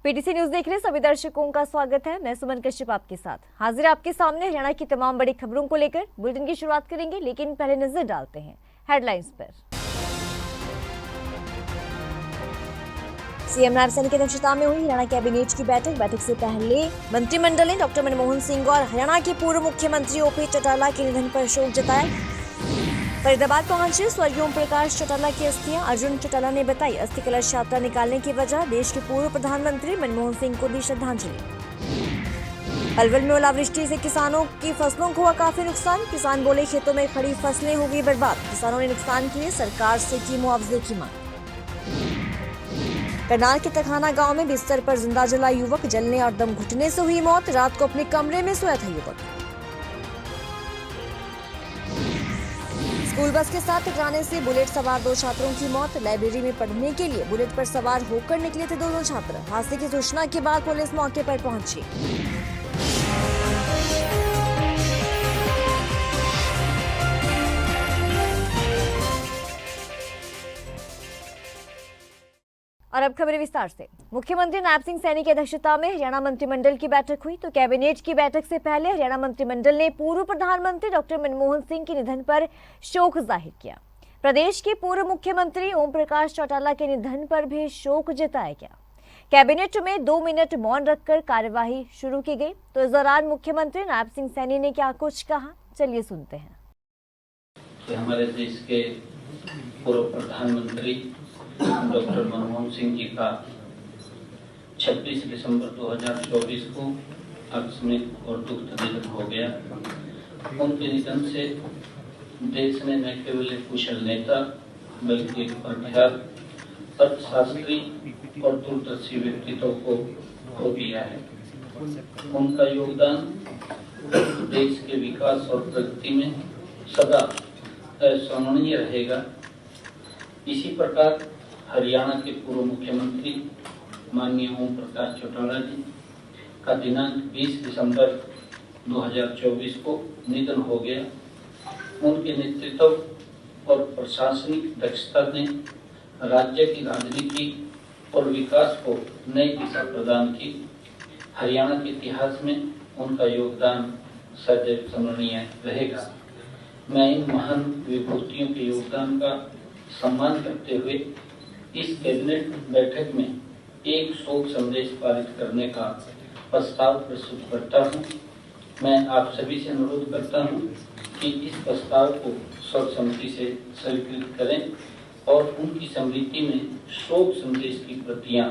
PTC news देख रहे सभी दर्शकों का स्वागत है। मैं सुमन कश्यप आपके साथ हाजिर आपके सामने हरियाणा की तमाम बड़ी खबरों को लेकर बुलेटिन की शुरुआत करेंगे, लेकिन पहले नजर डालते हैं हेडलाइंस पर। सीएम नायब सैनी की अध्यक्षता में हुई हरियाणा कैबिनेट की बैठक से पहले मंत्रिमंडल ने डॉक्टर मनमोहन सिंह और हरियाणा के पूर्व मुख्यमंत्री ओपी चौटाला के निधन पर शोक जताया। फरीदाबाद पहुंचे स्वर्गीय ओम प्रकाश चौटाला की अस्थियां। अर्जुन चौटाला ने बताई अस्थि कलश यात्रा निकालने की वजह, देश के पूर्व प्रधानमंत्री मनमोहन सिंह को दी श्रद्धांजलि। पलवल में ओलावृष्टि से किसानों की फसलों को हुआ काफी नुकसान। किसान बोले खेतों में खड़ी फसलें हो गई बर्बाद। किसानों ने नुकसान के लिए सरकार से की मुआवजे की मांग। करनाल के तखाना गांव में बिस्तर पर जिंदा जला युवक, जलने और दम घुटने से हुई मौत। रात को अपने कमरे में सोया था युवक। स्कूल बस के साथ टकराने से बुलेट सवार 2 छात्रों की मौत। लाइब्रेरी में पढ़ने के लिए बुलेट पर सवार होकर निकले थे दोनों छात्र। हादसे की सूचना के बाद पुलिस मौके पर पहुंची। और अब खबरें विस्तार से। मुख्यमंत्री नायब सिंह सैनी की अध्यक्षता में हरियाणा मंत्रिमंडल की बैठक हुई तो कैबिनेट की बैठक से पहले हरियाणा मंत्रिमंडल ने पूर्व प्रधानमंत्री डॉक्टर मनमोहन सिंह के निधन पर शोक जाहिर किया। प्रदेश के पूर्व मुख्यमंत्री ओम प्रकाश चौटाला के निधन पर भी शोक जताया गया। कैबिनेट में 2 मिनट मौन रखकर कार्यवाही शुरू की गई तो इस दौरान मुख्यमंत्री नायब सिंह सैनी ने क्या कुछ कहा, चलिए सुनते हैं। हमारे देश के पूर्व प्रधानमंत्री डॉक्टर मनमोहन सिंह जी का 26 दिसंबर 2024 को आकस्मिक और दुखद निधन हो गया। उनके निधन से देश ने न केवल एक कुशल नेता बल्कि एक प्रख्यात अर्थशास्त्री और दूरदर्शी व्यक्तित्व को खो दिया है। उनका योगदान देश के विकास और प्रगति में सदा अविस्मरणीय रहेगा। इसी प्रकार हरियाणा के पूर्व मुख्यमंत्री माननीय ओम प्रकाश चौटाला जी का दिनांक 20 दिसंबर 2024 को निधन हो गया। उनके नेतृत्व और प्रशासनिक दक्षता ने राज्य की राजनीति और विकास को नई दिशा प्रदान की। हरियाणा के इतिहास में उनका योगदान सदैव स्मरणीय रहेगा। मैं इन महान विभूतियों के योगदान का सम्मान करते हुए इस कैबिनेट बैठक में एक शोक संदेश पारित करने का प्रस्ताव प्रस्तुत करता हूं। मैं आप सभी से अनुरोध करता हूं कि इस प्रस्ताव को सर्वसम्मति से स्वीकृत करें और उनकी स्मृति में शोक संदेश की प्रतियां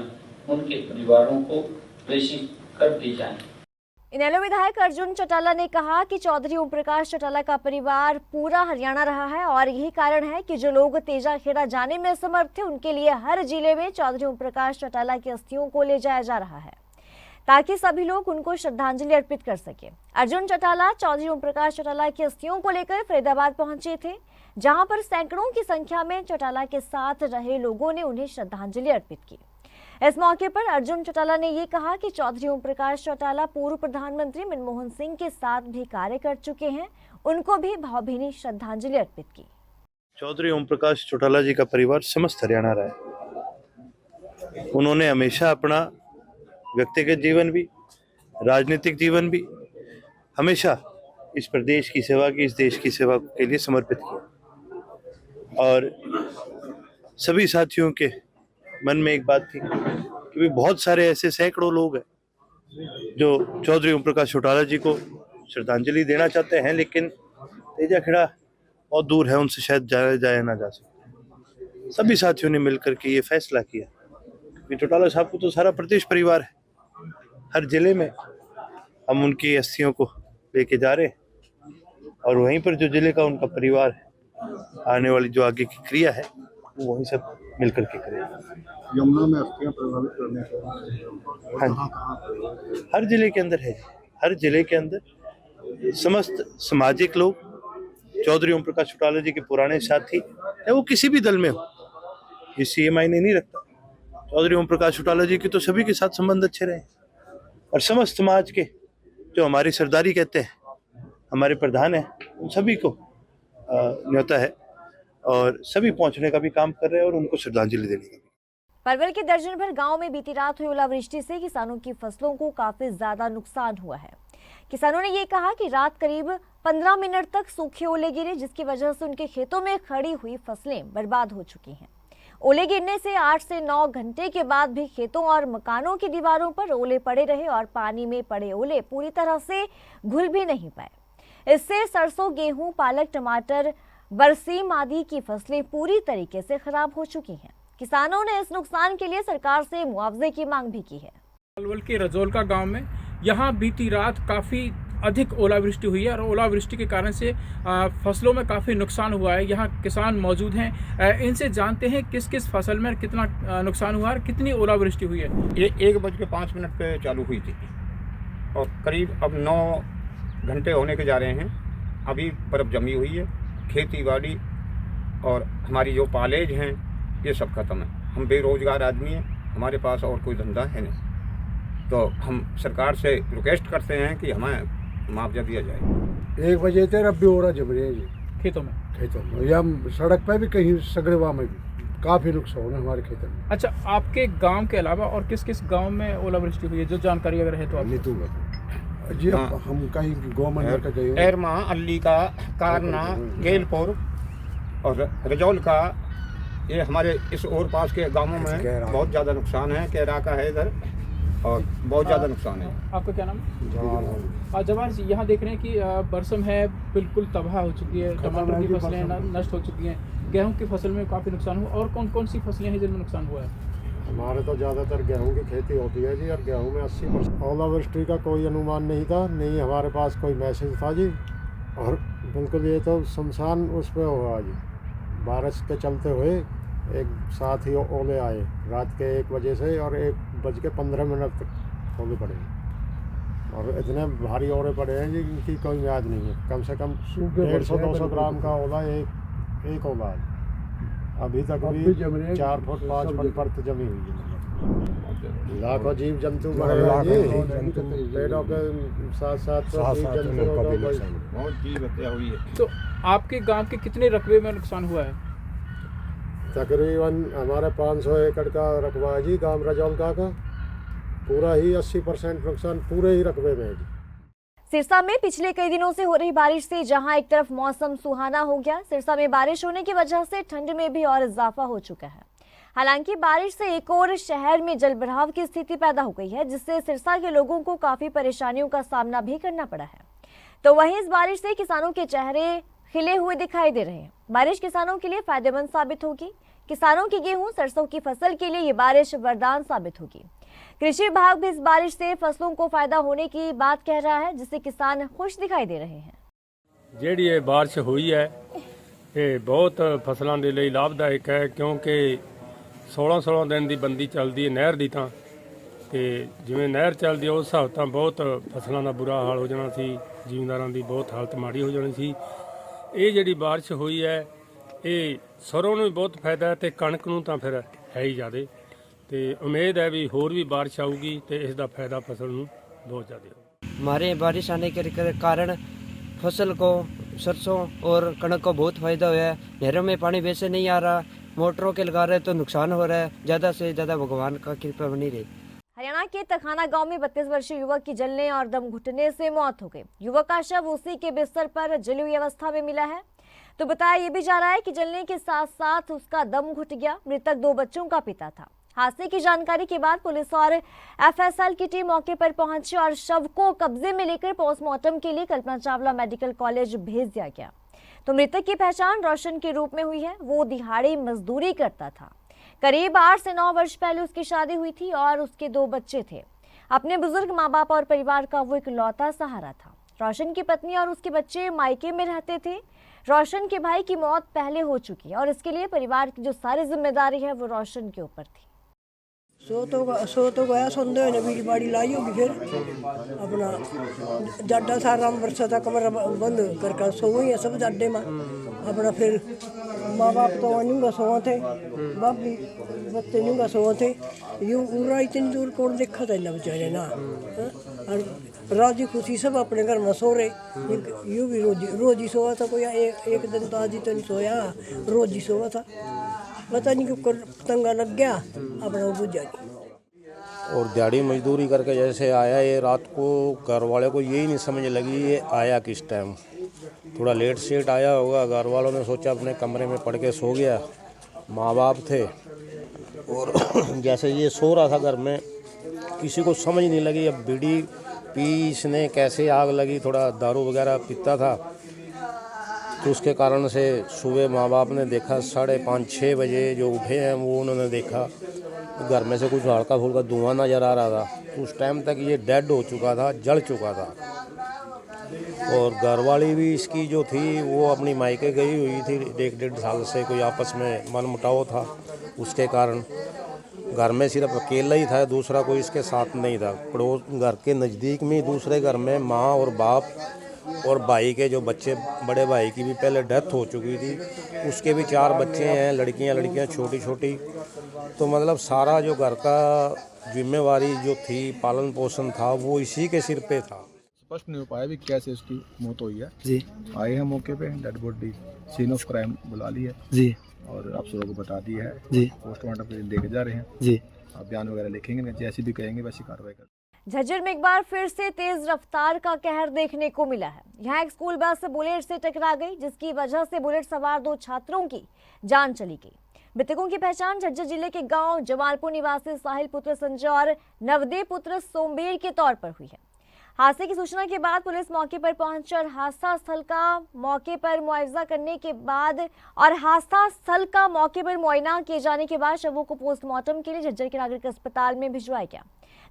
उनके परिवारों को प्रेषित कर दी जाएं। इनेलो विधायक अर्जुन चौटाला ने कहा कि चौधरी ओम प्रकाश चौटाला का परिवार पूरा हरियाणा रहा है और यही कारण है कि जो लोग तेजाखेड़ा जाने में असमर्थ थे उनके लिए हर जिले में चौधरी ओम प्रकाश चौटाला की अस्थियों को ले जाया जा रहा है ताकि सभी लोग उनको श्रद्धांजलि अर्पित कर सके। अर्जुन चौटाला चौधरी ओम प्रकाश चौटाला की अस्थियों को लेकर फरीदाबाद पहुंचे थे, जहां पर सैकड़ों की संख्या में चौटाला के साथ रहे लोगों ने उन्हें श्रद्धांजलि अर्पित की। इस मौके पर अर्जुन चौटाला ने ये कहा कि चौधरी ओम प्रकाश चौटाला पूर्व प्रधानमंत्री मनमोहन सिंह के साथ भी कार्य कर चुके हैं, उनको भी भावभीनी श्रद्धांजलि अर्पित की। चौधरी ओम प्रकाश चौटाला जी का परिवार समस्त हरियाणा रहा है। उन्होंने हमेशा अपना व्यक्तिगत जीवन भी, राजनीतिक जीवन भी हमेशा इस प्रदेश की सेवा की, इस देश की सेवा के लिए समर्पित किया। और सभी साथियों के मन में एक बात थी कि बहुत सारे ऐसे सैकड़ों लोग हैं जो चौधरी ओम प्रकाश चौटाला जी को श्रद्धांजलि देना चाहते हैं, लेकिन तेजाखेड़ा बहुत दूर है, उनसे शायद जाया ना जा सके। सभी साथियों ने मिलकर के ये फैसला किया कि चौटाला साहब को तो सारा प्रदेश परिवार है, हर जिले में हम उनकी अस्थियों को लेके जा रहे हैं और वहीं पर जो जिले का उनका परिवार है, आने वाली जो आगे की क्रिया है वो वहीं सब मिलकर के करें। यमुना में अस्थियां प्रभावित करने का हाँ, हर जिले के अंदर है। हर जिले के अंदर समस्त सामाजिक लोग, चौधरी ओम प्रकाश चौटाला जी के पुराने साथी, है वो किसी भी दल में हो, इससे ये मायने नहीं रखता। चौधरी ओम प्रकाश चौटाला जी के तो सभी के साथ संबंध अच्छे रहे और समस्त समाज के जो हमारी सरदारी कहते हैं, हमारे प्रधान हैं, उन सभी को न्योता है और सभी पहुंचने का भी काम कर रहे हैं और उनको श्रद्धांजलि देने का भी। पलवल के दर्जन भर गांव में बीती रात हुई ओलावृष्टि से किसानों की फसलों को काफी ज्यादा नुकसान हुआ है। किसानों ने ये कहा कि रात करीब 15 मिनट तक सूखे ओले गिरे, जिसकी वजह से उनके खेतों में खड़ी हुई फसलें बर्बाद हो चुकी हैं। ओले गिरने से 8 से 9 घंटे के बाद भी खेतों और मकानों की दीवारों पर ओले पड़े रहे और पानी में पड़े ओले पूरी तरह से घुल भी नहीं पाए। इससे सरसों, गेहूं, पालक, टमाटर, बरसीम आदि की फसलें पूरी तरीके से खराब हो चुकी हैं। किसानों ने इस नुकसान के लिए सरकार से मुआवजे की मांग भी की है। पलवल के रजौलका गांव में यहाँ बीती रात काफ़ी अधिक ओलावृष्टि हुई है और ओलावृष्टि के कारण से फसलों में काफ़ी नुकसान हुआ है। यहाँ किसान मौजूद हैं, इनसे जानते हैं किस किस फसल में कितना नुकसान हुआ है और कितनी ओलावृष्टि हुई है। ये 1:05 पे चालू हुई थी और करीब अब 9 घंटे होने के जा रहे हैं। अभी बर्फ़ जमी हुई है। खेती बाड़ी और हमारी जो कॉलेज हैं ये सब खत्म है। हम बेरोजगार आदमी हैं, हमारे पास और कोई धंधा है नहीं। तो हम सरकार से रिक्वेस्ट करते हैं कि हमें मुआवजा दिया जाए। 1 बजे तक अब भी हो रहा जम रही है जी खेतों में या सड़क पर भी, कहीं सगड़वा में भी काफ़ी नुकसान है हमारे खेतों में। अच्छा, आपके गांव के अलावा और किस किस गांव में ओलावृष्टि हुई है, जो जानकारी अगर है तो आप? नीतू जी, हम कहीं गवर्नमेंट का गए, एरमा, अल्ली का, कारना, गेलपुर और रजौल का, ये हमारे इस और पास के गांवों में बहुत ज़्यादा नुकसान है। कैरा का है इधर और बहुत ज़्यादा नुकसान है। आपका क्या नाम है? जवान जी, यहाँ देख रहे हैं कि बरसम है बिल्कुल तबाह हो चुकी है, टमाटर की फसलें नष्ट हो चुकी हैं, गेहूं की फसल में काफ़ी नुकसान हुआ। और कौन कौन सी फसलें हैं जिनमें नुकसान हुआ है? हमारे तो ज़्यादातर गेहूं की खेती होती है जी, और गेहूं में 80%। ओलावृष्टि का कोई अनुमान नहीं था, नहीं हमारे पास कोई मैसेज था जी, और बिल्कुल ये तो शमशान उस पर हुआ जी। बारिश के चलते हुए एक साथ ही ओले आए रात के 1 बजे से और 1:15 तक ओले पड़े और इतने भारी ओले पड़े हैं जी, इनकी कोई याद नहीं है। कम से कम 150-200 ग्राम का ओला एक ओला है। अभी तक भी 4 फुट 5 फुट परत जमी हुई है। लाखों जीव जंतु मरे हैं, पेड़ों के साथ साथ जीव जंतुओं का बहुत जीव हत्या हुई है। तो आपके गांव के कितने रकबे में नुकसान हुआ है? तकरीबन हमारे 500 एकड़ का रकबा है जी गांव रजौलका का। पूरा ही 80% नुकसान पूरे ही रकबे में है जी। सिरसा में पिछले कई दिनों से हो रही बारिश से जहां एक तरफ मौसम सुहाना हो गया, सिरसा में बारिश होने की वजह से ठंड में भी और इजाफा हो चुका है। हालांकि बारिश से एक और शहर में जलभराव की स्थिति पैदा हो गई है, जिससे सिरसा के लोगों को काफी परेशानियों का सामना भी करना पड़ा है। तो वहीं इस बारिश से किसानों के चेहरे खिले हुए दिखाई दे रहे हैं। बारिश किसानों के लिए फायदेमंद साबित होगी। किसानों की गेहूं, सरसों की फसल के लिए ये बारिश वरदान साबित होगी। कृषि विभाग भी इस बारिश से फसलों को फायदा होने की बात कह रहा है, जिससे किसान खुश दिखाई दे रहे हैं। ਜਿਹੜੀ ਇਹ ਬਾਰਿਸ਼ ਹੋਈ ਹੈ ਇਹ ਬਹੁਤ ਫਸਲਾਂ ਦੇ ਲਈ ਲਾਭਦਾਇਕ ਹੈ, ਕਿਉਂਕਿ 16 ਦਿਨ ਦੀ ਬੰਦੀ ਚੱਲਦੀ ਹੈ ਨਹਿਰ ਦੀ, ਤਾਂ ਤੇ ਜਿਵੇਂ ਨਹਿਰ ਚੱਲਦੀ ਉਸ ਹਿਸਾਬ ਤਾਂ ਬਹੁਤ ਫਸਲਾਂ ਦਾ ਬੁਰਾ ਹਾਲ ਹੋ ਜਾਣਾ ਸੀ, ਜ਼ਿਮੀਂਦਾਰਾਂ ਦੀ ਬਹੁਤ ਹਾਲਤ ਮਾੜੀ ਹੋ ਜਾਣੀ ਸੀ। ਇਹ ਜਿਹੜੀ ਬਾਰਿਸ਼ ਹੋਈ ਹੈ ਇਹ ਸਰੋਂ ਨੂੰ ਵੀ ਬਹੁਤ ਫਾਇਦਾ ਹੈ ਤੇ ਕਣਕ ਨੂੰ ਤਾਂ ਫਿਰ ਹੈ ਹੀ ਜ਼ਿਆਦਾ, ਤੇ ਉਮੀਦ ਹੈ ਵੀ ਹੋਰ ਵੀ ਬਾਰਿਸ਼ ਆਊਗੀ ਤੇ ਇਸ ਦਾ ਫਾਇਦਾ ਫਸਲ ਨੂੰ बहुत ज़्यादा। हमारे बारिश आने के कारण फसल को, सरसों और कणक को बहुत फायदा हुआ है। नहरों में पानी वैसे नहीं आ रहा, मोटरों के लगा रहे तो नुकसान हो रहा है। ज़्यादा से ज़्यादा भगवान का कृपा बनी रही। हरियाणा के तखाना गांव में 32 वर्षीय युवक की जलने और दम घुटने से मौत हो गई। युवक का शव उसी के बिस्तर पर जली हुई अवस्था में मिला है। तो बताया ये भी जा रहा है कि जलने के साथ साथ उसका दम घुट गया। मृतक 2 बच्चों का पिता था। हादसे की जानकारी के बाद पुलिस और एफएसएल की टीम मौके पर पहुंची और शव को कब्जे में लेकर पोस्टमार्टम के लिए कल्पना चावला मेडिकल कॉलेज भेज दिया गया। तो मृतक की पहचान रोशन के रूप में हुई है। वो दिहाड़ी मजदूरी करता था। करीब 8 से 9 वर्ष पहले उसकी शादी हुई थी और उसके 2 बच्चे थे। अपने बुजुर्ग माँ बाप और परिवार का वो इकलौता सहारा था। रोशन की पत्नी और उसके बच्चे मायके में रहते थे। रोशन के भाई की मौत पहले हो चुकी है और इसके लिए परिवार की जो सारी जिम्मेदारी है वो रोशन के ऊपर थी। सो तो गया सोंदे ने बीड़ी बाड़ी लाई होगी। फिर अपना जाडा सारा वर्षा था, कमरा बंद करके सो ही है सब जाडे में अपना। फिर माँ बाप तो न्यूंगा सोआ थे, बापी बच्चे न्यूंगा सोआ थे। यूं पूरा इतनी दूर कौन देखा था इन्हें बेचारे ना। और राजी खुशी सब अपने घर में सो रहे। यूं भी रोज ही सोया था। कोई एक दिन तो आज ही तो नहीं सोया, रोज ही सोया था। पता नहीं क्यों तंगा लग गया, अपना वो बुझ जाए। और दिहाड़ी मजदूरी करके जैसे आया ये रात को, घर वाले को यही नहीं समझ लगी ये आया किस टाइम। थोड़ा लेट सेट आया होगा, घर वालों ने सोचा अपने कमरे में पड़ के सो गया, माँ बाप थे और जैसे ये सो रहा था घर में, किसी को समझ नहीं लगी अब बीड़ी पी इसने कैसे आग लगी। थोड़ा दारू वगैरह पीता था तो उसके कारण से सुबह माँ बाप ने देखा 5:30-6 बजे जो उठे हैं वो उन्होंने देखा घर में से कुछ हल्का फुल्का धुआं नज़र आ रहा था। तो उस टाइम तक ये डेड हो चुका था, जल चुका था। और घरवाली भी इसकी जो थी वो अपनी मायके गई हुई थी, 1-1.5 साल से कोई आपस में मनमुटाव था, उसके कारण घर में सिर्फ अकेला ही था, दूसरा कोई इसके साथ नहीं था। पड़ोस घर के नज़दीक में दूसरे घर में माँ और बाप और भाई के जो बच्चे, बड़े भाई की भी पहले डेथ हो चुकी थी, उसके भी 4 बच्चे हैं, लड़कियां छोटी छोटी। तो मतलब सारा जो घर का जिम्मेवारी जो थी, पालन पोषण था, वो इसी के सिर पे था। स्पष्ट नहीं हो पाया भी कैसे उसकी मौत हुई है जी। आए हैं मौके पे, dead body scene of crime बुला ली है जी, और आप सबको बता दी है जी। पोस्टमार्टम के लिए लेके जा रहे हैं जी। आप बयान वगैरह लिखेंगे, जैसी भी कहेंगे वैसी कार्रवाई कर। झज्जर में एक बार फिर से तेज रफ्तार का कहर देखने को मिला है। यहाँ एक स्कूल बस बुलेट से टकरा गई, जिसकी वजह से बुलेट सवार 2 छात्रों की जान चली गई। मृतकों की पहचान झज्जर जिले के गांव जमालपुर निवासी साहिल पुत्र संजय और नवदेव पुत्र सोमबीर के तौर पर हुई है। हादसे की सूचना के बाद पुलिस मौके पर पहुंची और हादसा स्थल का मौके पर मुआयना करने के बाद शवों को पोस्टमार्टम के लिए झज्जर के नागरिक अस्पताल में भिजवाया गया।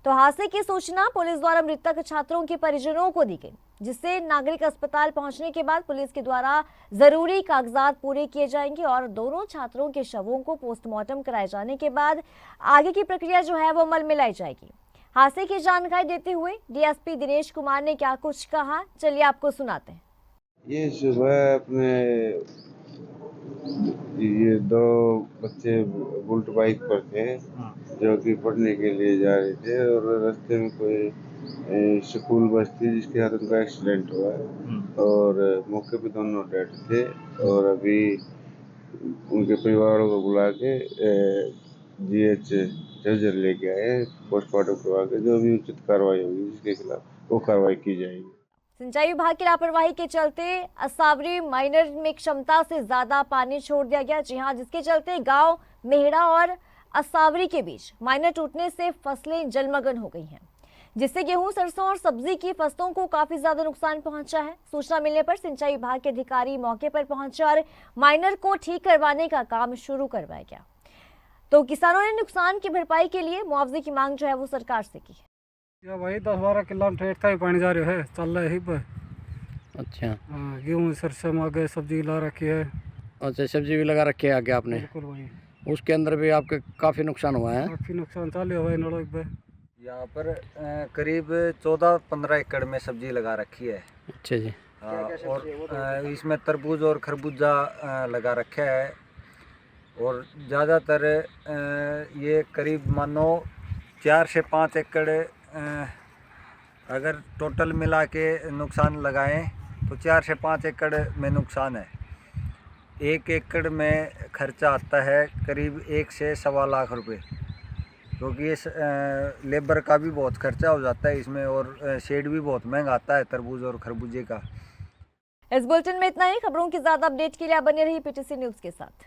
तो हादसे की सूचना पुलिस द्वारा मृतक छात्रों के परिजनों को दी गई, जिससे नागरिक अस्पताल पहुंचने के बाद पुलिस के द्वारा जरूरी कागजात पूरे किए जाएंगे और दोनों छात्रों के शवों को पोस्टमार्टम कराए जाने के बाद आगे की प्रक्रिया जो है वो अमल में लाई जाएगी। हादसे की जानकारी देते हुए डीएसपी दिनेश कुमार ने क्या कुछ कहा, चलिए आपको सुनाते हैं। ये सुबह अपने ये 2 बच्चे बुलेट बाइक पर थे जो कि पढ़ने के लिए जा रहे थे और रास्ते में कोई स्कूल बस थी जिसके साथ उनका एक्सीडेंट हुआ और मौके पे दोनों डेड थे और अभी उनके परिवार वालों को बुला के जीएच झज्जर लेके आए, पोस्टमार्टम करवा के जो भी उचित कार्रवाई होगी जिसके खिलाफ वो कार्रवाई की जाएगी। सिंचाई विभाग की लापरवाही के चलते असावरी माइनर में क्षमता से ज्यादा पानी छोड़ दिया गया। जी हां, जिसके चलते गांव मेहड़ा और असावरी के बीच माइनर टूटने से फसलें जलमग्न हो गई हैं, जिससे गेहूं, सरसों और सब्जी की फसलों को काफी ज्यादा नुकसान पहुंचा है। सूचना मिलने पर सिंचाई विभाग के अधिकारी मौके पर पहुंचे और माइनर को ठीक करवाने का काम शुरू करवाया गया। तो किसानों ने नुकसान की भरपाई के लिए मुआवजे की मांग जो है वो सरकार से की है। या भाई 10-12 किलो ठेठ का ही पानी जा रहा है, चल रहा है पर। अच्छा। हाँ, गेहूँ सरसों में आगे सब्जी ला रखी है। अच्छा, सब्जी भी लगा रखी है आगे आपने? बिल्कुल भाई। उसके अंदर भी आपके काफ़ी नुकसान हुआ है? काफ़ी नुकसान चाले हुआ है नड़ोक पे। यहाँ पर करीब 14-15 एकड़ में सब्जी लगा रखी है। अच्छा जी। और इसमें तरबूज और खरबूजा लगा रखा है और ज़्यादातर ये करीब मानो 4 से 5 एकड़ अगर टोटल मिला के नुकसान लगाएं तो 4 से 5 एकड़ में नुकसान है। 1 एकड़ में खर्चा आता है करीब 1 से 1.25 लाख रुपए, क्योंकि ये लेबर का भी बहुत खर्चा हो जाता है इसमें और शेड भी बहुत महंगा आता है तरबूज और खरबूजे का। इस बुलेटिन में इतना ही। खबरों की ज्यादा अपडेट के लिए आप बने रहिए पीटीसी न्यूज के साथ।